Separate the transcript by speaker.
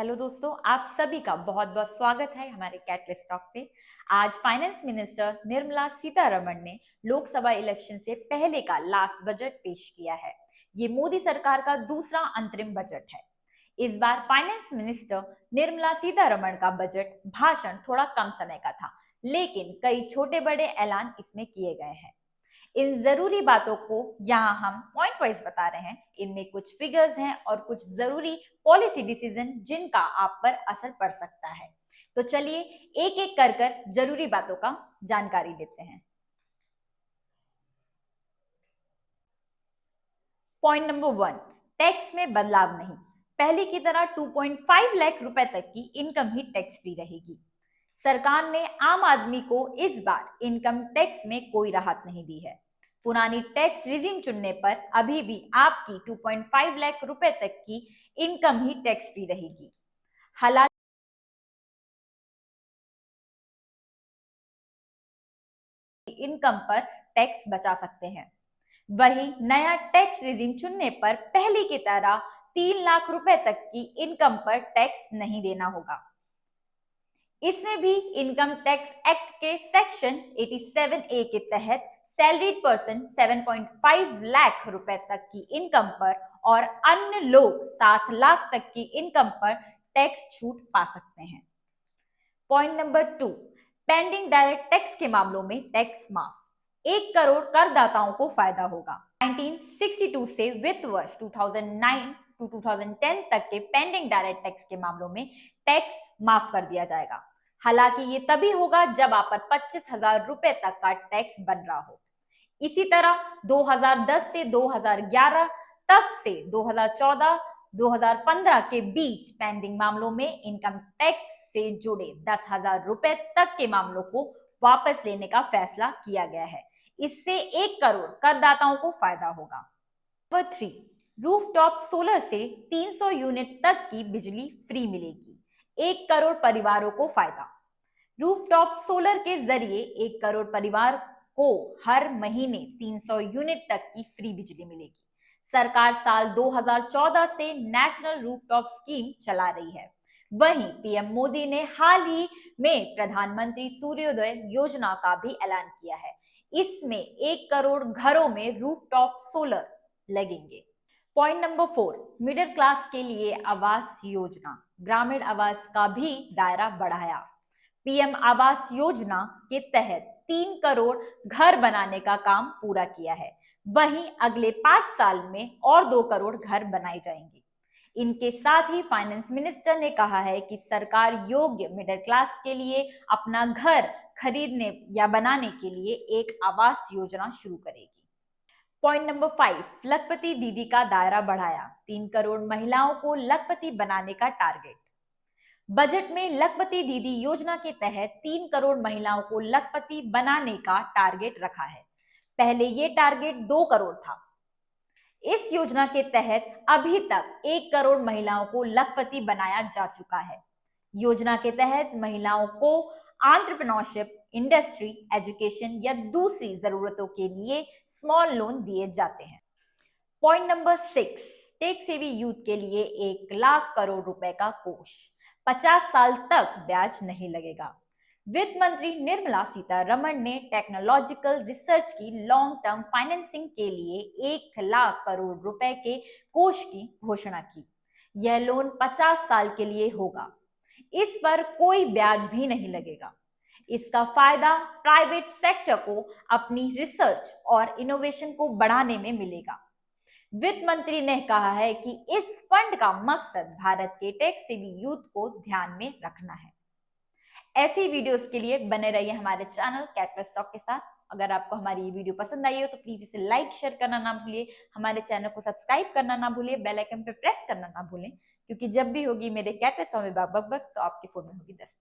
Speaker 1: Hello दोस्तों, आप सभी का बहुत बहुत स्वागत है हमारे कैटलिस्ट टॉक पे। आज फाइनेंस मिनिस्टर निर्मला सीतारमण ने लोकसभा इलेक्शन से पहले का लास्ट बजट पेश किया है। ये मोदी सरकार का दूसरा अंतरिम बजट है। इस बार फाइनेंस मिनिस्टर निर्मला सीतारमण का बजट भाषण थोड़ा कम समय का था, लेकिन कई छोटे बड़े ऐलान इसमें किए गए हैं। इन जरूरी बातों को यहाँ हम पॉइंट वाइज बता रहे हैं। इनमें कुछ फिगर्स हैं और कुछ जरूरी पॉलिसी डिसीजन जिनका आप पर असर पड़ सकता है। तो चलिए एक एक कर कर जरूरी बातों का जानकारी लेते हैं। पॉइंट नंबर 1, टैक्स में बदलाव नहीं। पहले की तरह 2.5 लाख रुपए तक की इनकम ही टैक्स फ्री रहेगी। सरकार ने आम आदमी को इस बार इनकम टैक्स में कोई राहत नहीं दी है। पुरानी टैक्स रिजीम चुनने पर अभी भी आपकी 2.5 लाख रुपए तक की इनकम ही टैक्स फ्री रहेगी। हालांकि इनकम पर टैक्स बचा सकते हैं। वही नया टैक्स रिजीम चुनने पर पहले की तरह 3 लाख रुपए तक की इनकम पर टैक्स नहीं देना होगा। इसमें भी इनकम टैक्स एक्ट के सेक्शन 87A के तहत सैलरीड पर्सन 7.5 लाख रुपए तक की इनकम पर और अन्य लोग 7 लाख तक की इनकम पर टैक्स छूट पा सकते हैं। Point number 2, pending direct tax के मामलों में टैक्स माफ। 1 करोड़ करदाताओं को फायदा होगा। 1962 से वित्त वर्ष 2009 टू 2010 तक के पेंडिंग डायरेक्ट टैक्स के मामलों में टैक्स माफ कर दिया जाएगा। हालांकि ये तभी होगा जब आप पर 25,000 रुपए तक का टैक्स बन रहा हो। इसी तरह 2010 से 2011 तक से 2014-2015 के बीच पेंडिंग मामलों में इनकम टैक्स से जुड़े 10,000 रुपए तक के मामलों को वापस लेने का फैसला किया गया है। इससे 1 करोड़ करदाताओं को फायदा होगा। नंबर 3, रूफटॉप सोलर से 300 यूनिट तक की बिजली फ्री मिलेगी। 1 करोड़ परिवारों को फायदा। रूफटॉप सोलर के जरिए 1 करोड़ परिवार को हर महीने 300 यूनिट तक की फ्री बिजली मिलेगी। सरकार साल 2014 से नेशनल रूफटॉप स्कीम चला रही है। वहीं पीएम मोदी ने हाल ही में प्रधानमंत्री सूर्योदय योजना का भी ऐलान किया है। इसमें 1 करोड़ घरों में रूफटॉप सोलर लगेंगे। पॉइंट नंबर 4, मिडिल क्लास के लिए आवास योजना। ग्रामीण आवास का भी दायरा बढ़ाया। पीएम आवास योजना के तहत 3 करोड़ घर बनाने का काम पूरा किया है। वहीं अगले 5 साल में और 2 करोड़ घर बनाए जाएंगे। इनके साथ ही फाइनेंस मिनिस्टर ने कहा है कि सरकार योग्य मिडिल क्लास के लिए अपना घर खरीदने या बनाने के लिए एक आवास योजना शुरू करेगी। पॉइंट नंबर 5, लखपति दीदी का दायरा बढ़ाया। 3 करोड़ महिलाओं को लखपति बनाने का टारगेट। बजट में लखपति दीदी योजना के तहत 3 करोड़ महिलाओं को लखपति बनाने का टारगेट रखा है। पहले ये टारगेट 2 करोड़ था। इस योजना के तहत अभी तक 1 करोड़ महिलाओं को लखपति बनाया जा चुका है। योजना के तहत महिलाओं को एंटरप्रेन्योरशिप, इंडस्ट्री, एजुकेशन या दूसरी जरूरतों के लिए स्मॉल लोन दिए जाते हैं। Point number 6, tech savvy youth के लिए 1 लाख करोड़ रुपए का कोष। 50 साल तक ब्याज नहीं लगेगा। वित्त मंत्री निर्मला सीतारमण ने टेक्नोलॉजिकल रिसर्च की लॉन्ग टर्म फाइनेंसिंग के लिए 1 लाख करोड़ रुपए के कोष की घोषणा की। यह लोन 50 साल के लिए होगा। इस पर कोई ब्याज भी नहीं लगेगा। इसका फायदा प्राइवेट सेक्टर को अपनी रिसर्च और इनोवेशन को बढ़ाने में मिलेगा। वित्त मंत्री ने कहा है कि इस फंड का मकसद भारत के टेक सेवी यूथ को ध्यान में रखना है। ऐसी वीडियोस के लिए बने रहिए हमारे चैनल कैटलिस्ट टॉक के साथ। अगर आपको हमारी ये वीडियो पसंद आई हो तो प्लीज इसे लाइक शेयर करना ना भूलिए। हमारे चैनल को सब्सक्राइब करना ना भूलिए। बेल आइकन पे प्रेस करना ना भूलें, क्योंकि जब भी होगी मेरे कैटलिस्ट टॉक में बक बक बक तो आपके फोन में होगी 10।